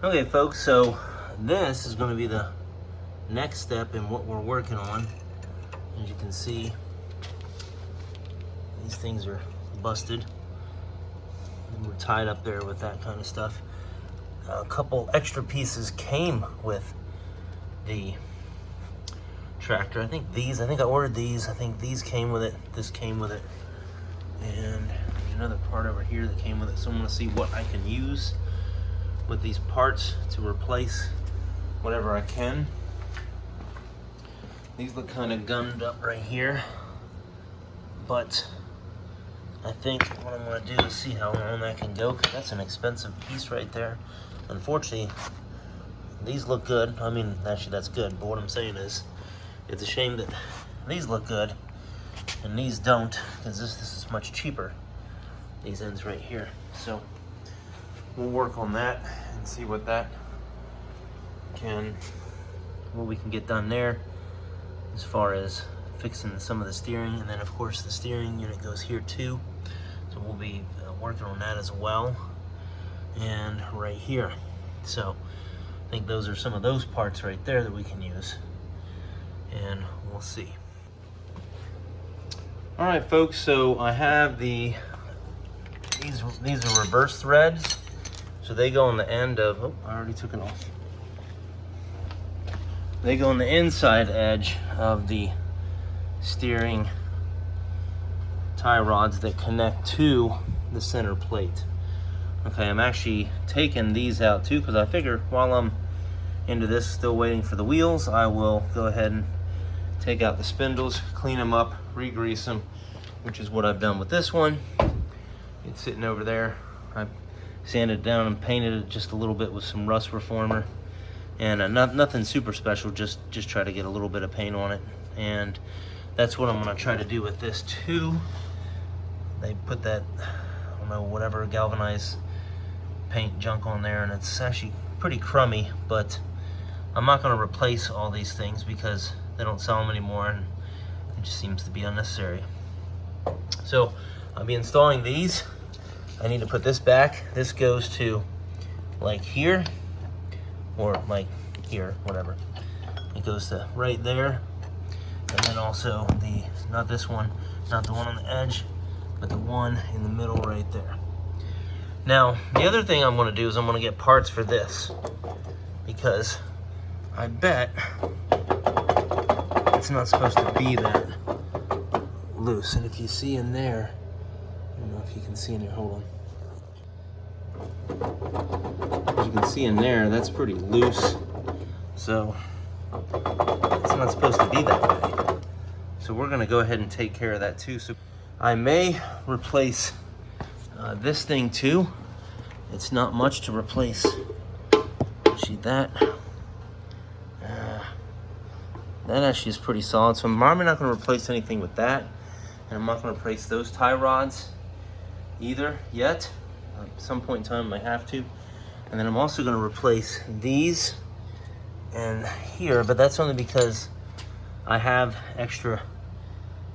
Okay folks, so this is going to be the next step in what we're working on. As you can see, these things are busted and we're tied up there with that kind of stuff. A couple extra pieces came with the tractor. I think I ordered these. I think these came with it. This came with it. And there's another part over here that came with it. So I'm going to see what I can use with these parts to replace whatever I can. These look kind of gummed up right here, but I think what I'm going to do is see how long that can go, because that's an expensive piece right there. Unfortunately, these look good. I mean, actually that's good, but what I'm saying is it's a shame that these look good and these don't, because this is much cheaper, these ends right here. So we'll work on that and see what we can get done there as far as fixing some of the steering. And then of course the steering unit goes here too, so we'll be working on that as well, and right here. So I think those are some of those parts right there that we can use, and we'll see. All right folks, so I have these are reverse threads. So they go on the end of, oh, I already took it off. They go on the inside edge of the steering tie rods that connect to the center plate. Okay, I'm actually taking these out too, because I figure while I'm into this, still waiting for the wheels, I will go ahead and take out the spindles, clean them up, re-grease them, which is what I've done with this one. It's sitting over there. I sanded it down and painted it just a little bit with some rust reformer, and nothing super special, just try to get a little bit of paint on it. And that's what I'm going to try to do with this too. They put that, I don't know, whatever galvanized paint junk on there, and it's actually pretty crummy, but I'm not going to replace all these things because they don't sell them anymore and it just seems to be unnecessary. So I'll be installing these. I need to put this back. This goes to like here, or like here, whatever. It goes to right there. And then also not this one, not the one on the edge, but the one in the middle right there. Now, the other thing I'm gonna do is I'm gonna get parts for this, because I bet it's not supposed to be that loose. And if you see in there, I don't know if you can see in here, hold on. As you can see in there, that's pretty loose. So it's not supposed to be that way. So we're gonna go ahead and take care of that too. So I may replace this thing too. It's not much to replace. See that? That actually is pretty solid. So I'm probably not gonna replace anything with that. And I'm not gonna replace those tie rods either yet. At some point in time I might have to. And then I'm also gonna replace these and here, but that's only because I have extra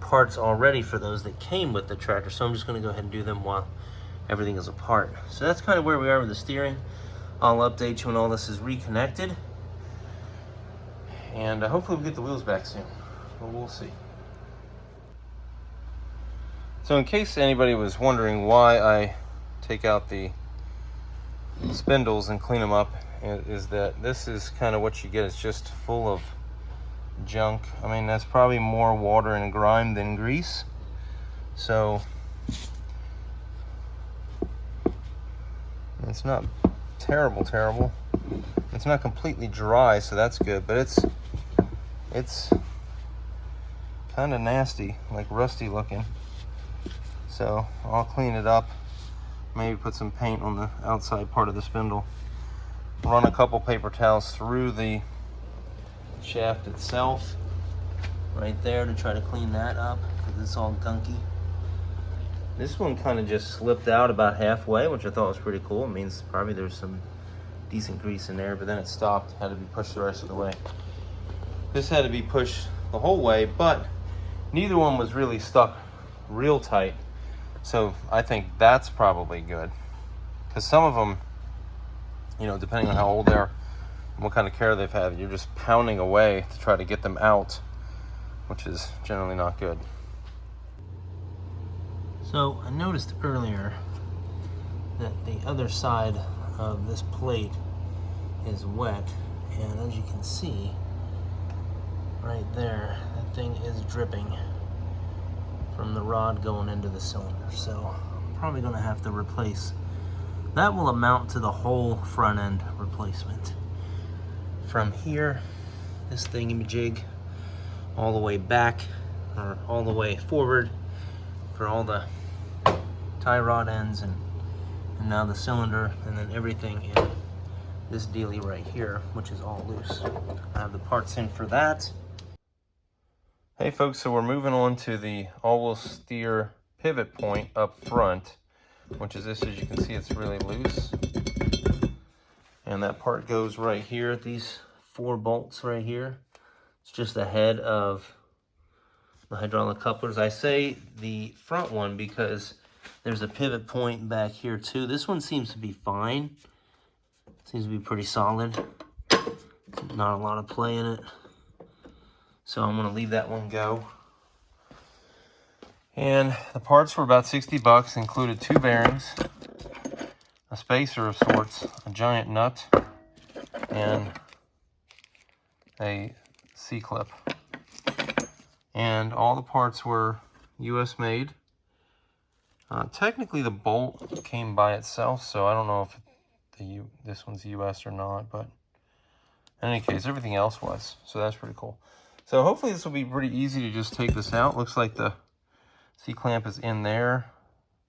parts already for those that came with the tractor. So I'm just gonna go ahead and do them while everything is apart. So that's kind of where we are with the steering. I'll update you when all this is reconnected. And hopefully we'll get the wheels back soon. But we'll see. So in case anybody was wondering why I take out the spindles and clean them up, is that this is kind of what you get. It's just full of junk. I mean, that's probably more water and grime than grease. So it's not terrible. It's not completely dry, so that's good, but it's kind of nasty, like rusty looking. So I'll clean it up, maybe put some paint on the outside part of the spindle, run a couple paper towels through the shaft itself right there to try to clean that up, because it's all gunky. This one kind of just slipped out about halfway, which I thought was pretty cool. It means probably there's some decent grease in there, but then it stopped, had to be pushed the rest of the way. This had to be pushed the whole way, but neither one was really stuck real tight. So I think that's probably good, because some of them you know, depending on how old they are and what kind of care they've had, you're just pounding away to try to get them out, which is generally not good. So I noticed earlier that the other side of this plate is wet, and as you can see right there, that thing is dripping from the rod going into the cylinder. So I'm probably going to have to replace that. Will amount to the whole front end replacement from here, this thingamajig, all the way back or all the way forward for all the tie rod ends, and now the cylinder, and then everything in this dealie right here, which is all loose. I have the parts in for that. Hey folks, so we're moving on to the all-wheel steer pivot point up front, which is this. As you can see, it's really loose. And that part goes right here, these 4 bolts right here. It's just the head of the hydraulic couplers. I say the front one because there's a pivot point back here too. This one seems to be fine. Seems to be pretty solid. Not a lot of play in it. So I'm gonna leave that one go. And the parts were about 60 bucks, included 2 bearings, a spacer of sorts, a giant nut, and a C-clip. And all the parts were US made. Technically the bolt came by itself, so I don't know if this one's US or not, but in any case, everything else was. So that's pretty cool. So hopefully this will be pretty easy to just take this out. Looks like the C-clamp is in there,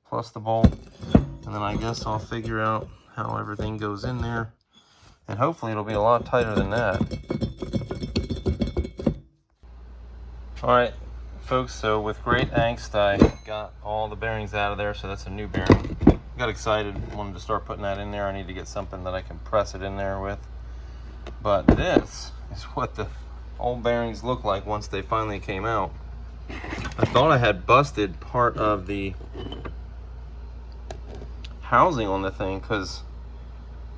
plus the bolt. And then I guess I'll figure out how everything goes in there. And hopefully it'll be a lot tighter than that. All right, folks, so with great angst, I got all the bearings out of there. So that's a new bearing. Got excited, wanted to start putting that in there. I need to get something that I can press it in there with. But this is what the old bearings look like once they finally came out. I thought I had busted part of the housing on the thing, because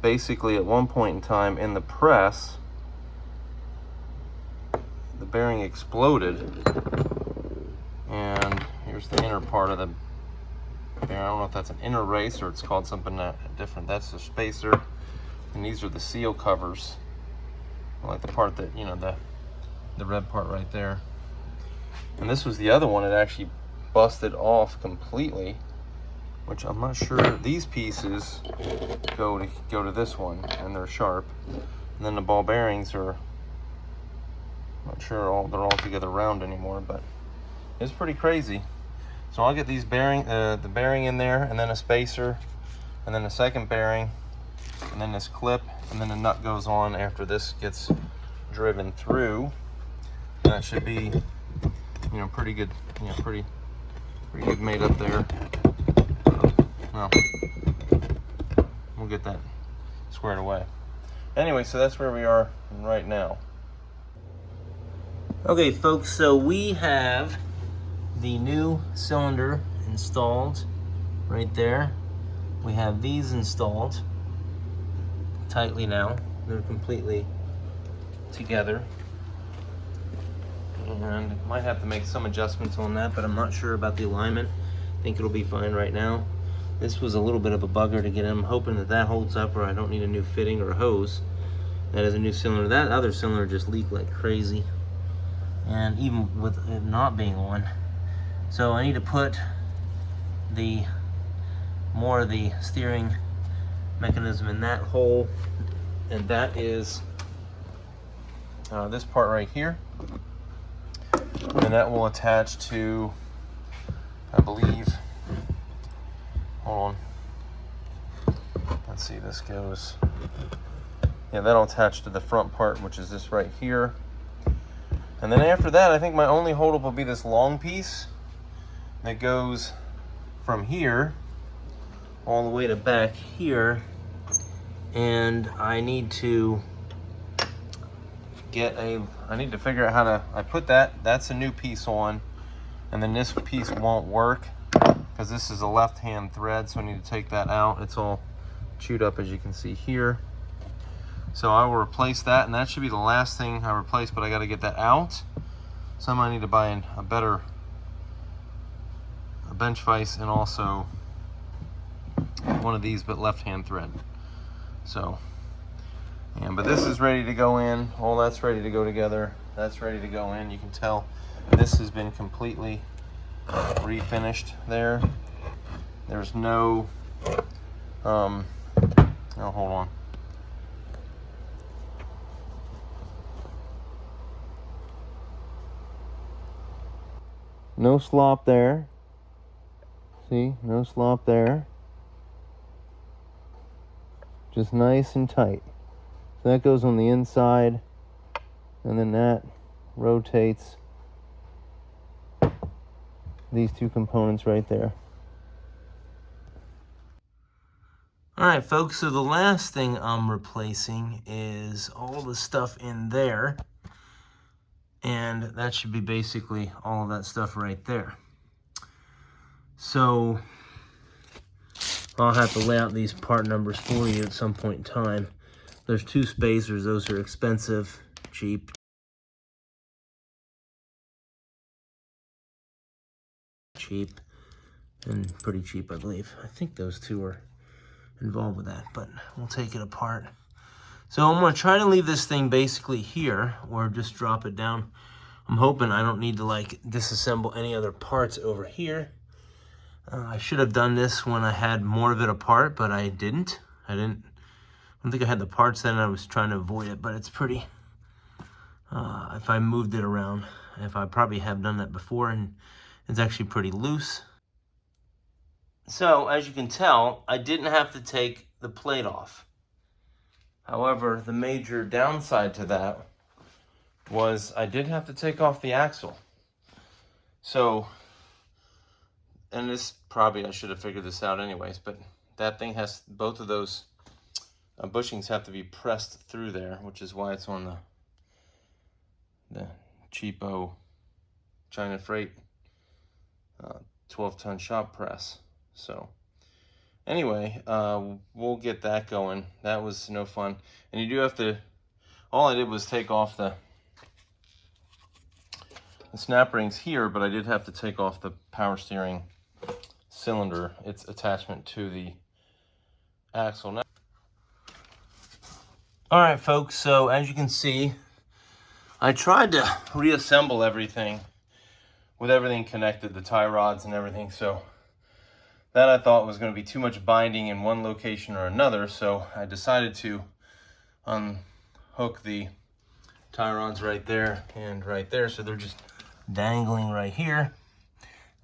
basically at one point in time in the press, the bearing exploded, and here's the inner part of the bearing. I don't know if that's an inner race or it's called something different. That's the spacer, and these are the seal covers, like the part that, you know, the red part right there. And this was the other one that actually busted off completely, which I'm not sure. These pieces go to this one, and they're sharp. And then the ball bearings are, I'm not sure they're all together round anymore, but it's pretty crazy. So I'll get these the bearing in there, and then a spacer, and then a second bearing, and then this clip, and then the nut goes on after this gets driven through. And that should be, you know, pretty good, you know, pretty good made up there. Well, we'll get that squared away. Anyway, so that's where we are right now. Okay, folks, so we have the new cylinder installed right there. We have these installed tightly now. They're completely together. And might have to make some adjustments on that, but I'm not sure about the alignment. I think it'll be fine right now. This was a little bit of a bugger to get in. I'm hoping that that holds up, or I don't need a new fitting or a hose. That is a new cylinder. That other cylinder just leaked like crazy, and even with it not being on. So I need to put more of the steering mechanism in that hole, and that is this part right here. And that will attach to, I believe, hold on, let's see, this goes, yeah, that'll attach to the front part, which is this right here. And then after that, I think my only holdup will be this long piece that goes from here all the way to back here. And I need to I need to figure out how to, I put that's a new piece on, and then this piece won't work because this is a left-hand thread, so I need to take that out. It's all chewed up, as you can see here. So I will replace that, and that should be the last thing I replace, but I got to get that out. So I might need to buy a bench vise, and also one of these, but left-hand thread. So, but this is ready to go in. All that's ready to go together. That's ready to go in. You can tell this has been completely refinished there. There's no, oh, hold on. No slop there. See, no slop there. Just nice and tight. So that goes on the inside, and then that rotates these two components right there. All right, folks, so the last thing I'm replacing is all the stuff in there. And that should be basically all of that stuff right there. So I'll have to lay out these part numbers for you at some point in time. There's two spacers. Those are expensive, cheap. Cheap, and pretty cheap, I believe. I think those two are involved with that, but we'll take it apart. So I'm going to try to leave this thing basically here, or just drop it down. I'm hoping I don't need to like disassemble any other parts over here. I should have done this when I had more of it apart, but I didn't. I don't think I had the parts then. I was trying to avoid it, but it's pretty, if I moved it around, if I probably have done that before, and it's actually pretty loose. So as you can tell, I didn't have to take the plate off. However, the major downside to that was I did have to take off the axle. So, and this probably, I should have figured this out anyways, but that thing has, both of those bushings have to be pressed through there, which is why it's on the cheapo China Freight 12-ton shop press. So anyway, we'll get that going. That was no fun. And you do have to, all I did was take off the snap rings here, but I did have to take off the power steering cylinder, its attachment to the axle. Now, all right, folks, so as you can see, I tried to reassemble everything with everything connected, the tie rods and everything, so that I thought was going to be too much binding in one location or another, so I decided to unhook the tie rods right there and right there, so they're just dangling right here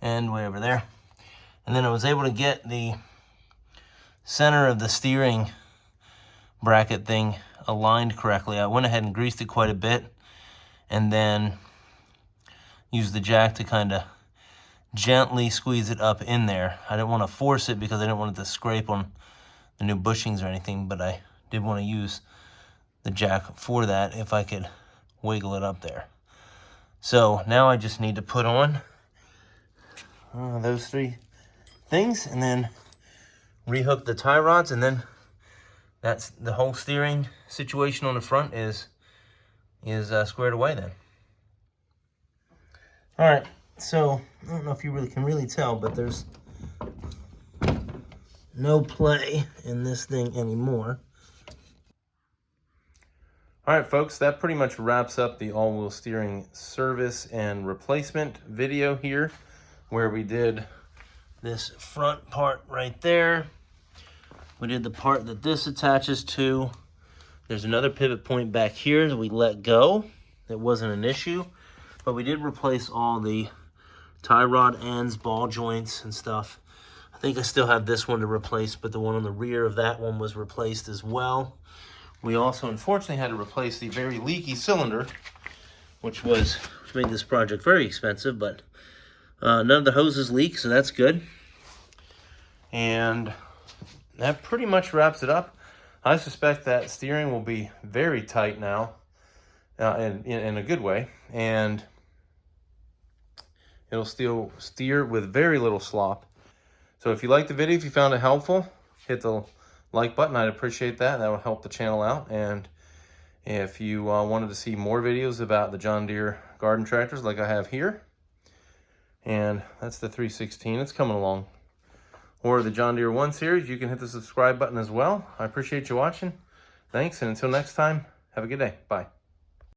and way over there. And then I was able to get the center of the steering bracket thing aligned correctly. I went ahead and greased it quite a bit, and then used the jack to kind of gently squeeze it up in there. I didn't want to force it because I didn't want it to scrape on the new bushings or anything, but I did want to use the jack for that if I could wiggle it up there. So now I just need to put on those three things and then rehook the tie rods, and then that's the whole steering situation on the front is squared away then. All right, so I don't know if you can really tell, but there's no play in this thing anymore. All right, folks, that pretty much wraps up the all-wheel steering service and replacement video here, where we did this front part right there. We did the part that this attaches to. There's another pivot point back here that we let go. It wasn't an issue, but we did replace all the tie rod ends, ball joints and stuff. I think I still have this one to replace, but the one on the rear of that one was replaced as well. We also unfortunately had to replace the very leaky cylinder, which made this project very expensive, but none of the hoses leak, so that's good. And that pretty much wraps it up. I suspect that steering will be very tight now, in a good way, and it'll still steer with very little slop. So if you liked the video, if you found it helpful, hit the like button. I'd appreciate that. That would help the channel out. And If you wanted to see more videos about the John Deere garden tractors like I have here, and that's the 316, it's coming along, or the John Deere 1 Series, you can hit the subscribe button as well. I appreciate you watching. Thanks, and until next time, have a good day. Bye.